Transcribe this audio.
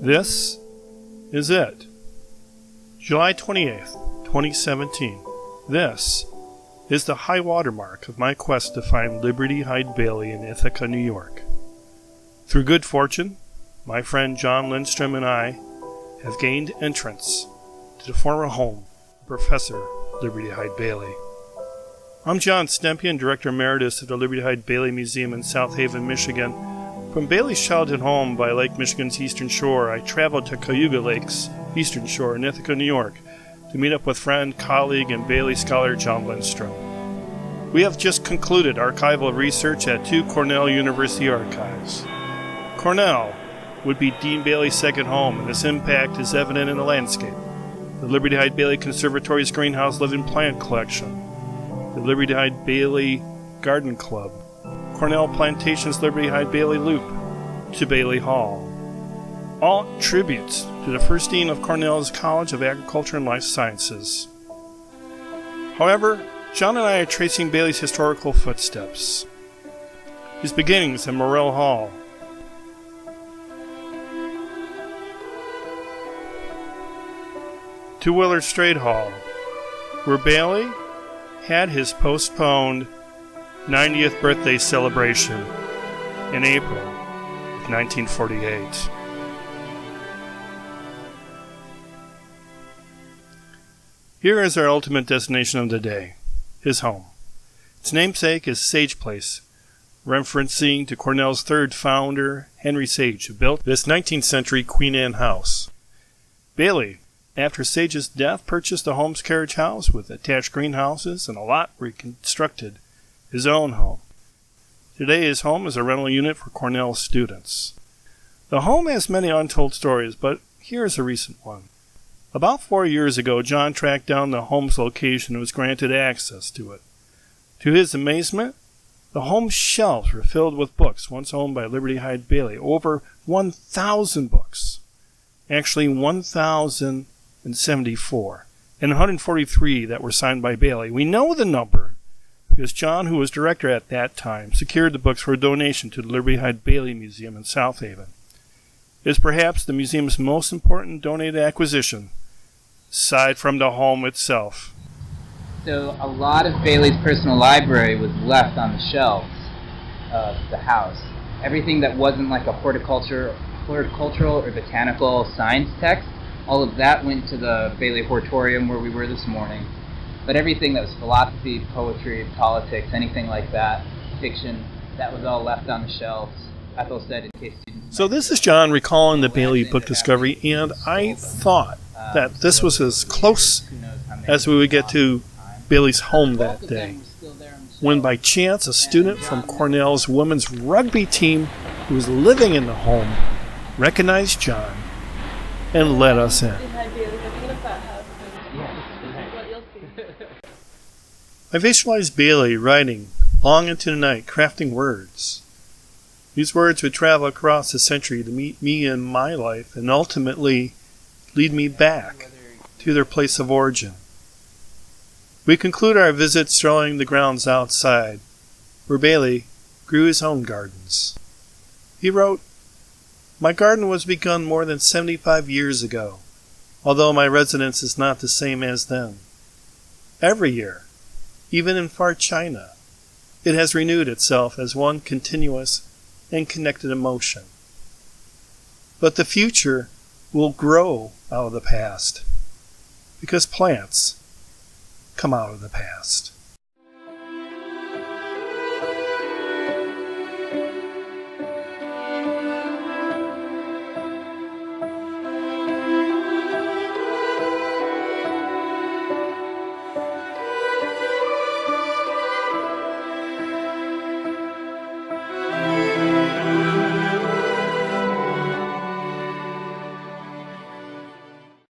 This is it. July 28th, 2017. This is the high water mark of my quest to find Liberty Hyde Bailey in Ithaca, New York. Through good fortune, my friend John Lindstrom and I have gained entrance to the former home of Professor Liberty Hyde Bailey. I'm John Stempien, Director Emeritus of the Liberty Hyde Bailey Museum in South Haven, Michigan. From Bailey's childhood home by Lake Michigan's eastern shore, I traveled to Cayuga Lake's eastern shore in Ithaca, New York, to meet up with friend, colleague, and Bailey scholar John Lindstrom. We have just concluded archival research at 2 Cornell University archives. Cornell would be Dean Bailey's second home, and this impact is evident in the landscape. The Liberty Hyde Bailey Conservatory's greenhouse living plant collection, the Liberty Hyde Bailey Garden Club, Cornell Plantation's Liberty Hyde Bailey Loop to Bailey Hall. All tributes to the first dean of Cornell's College of Agriculture and Life Sciences. However, John and I are tracing Bailey's historical footsteps. His beginnings in Morrell Hall, to Willard Straight Hall, where Bailey had his postponed 90th birthday celebration in April of 1948. Here is our ultimate destination of the day, his home. Its namesake is Sage Place, referencing to Cornell's third founder, Henry Sage, who built this 19th century Queen Anne house. Bailey, after Sage's death, purchased a Holmes carriage house with attached greenhouses and a lot reconstructed his own home. Today his home is a rental unit for Cornell students. The home has many untold stories, but here's a recent one. About 4 years ago, John tracked down the home's location and was granted access to it. To his amazement, the home's shelves were filled with books once owned by Liberty Hyde Bailey, over 1,000 books. Actually 1,074, and 143 that were signed by Bailey. We know the number because John, who was director at that time, secured the books for a donation to the Liberty Hyde Bailey Museum in South Haven. It is perhaps the museum's most important donated acquisition, aside from the home itself. So a lot of Bailey's personal library was left on the shelves of the house. Everything that wasn't like a horticultural or botanical science text, all of that went to the Bailey Hortorium where we were this morning. But everything that was philosophy, poetry, politics, anything like that, fiction, that was all left on the shelves. Ethel said in case students... So this is John recalling the Bailey book discovery, and I thought that this was as close as we would get to Bailey's home that day, when by chance a student from Cornell's women's rugby team who was living in the home recognized John and let us in. I visualized Bailey writing long into the night, crafting words. These words would travel across the century to meet me in my life and ultimately lead me back to their place of origin. We conclude our visit strolling the grounds outside, where Bailey grew his own gardens. He wrote, "My garden was begun more than 75 years ago, although my residence is not the same as then. Every year, even in far China, it has renewed itself as one continuous and connected emotion. But the future will grow out of the past, because plants come out of the past."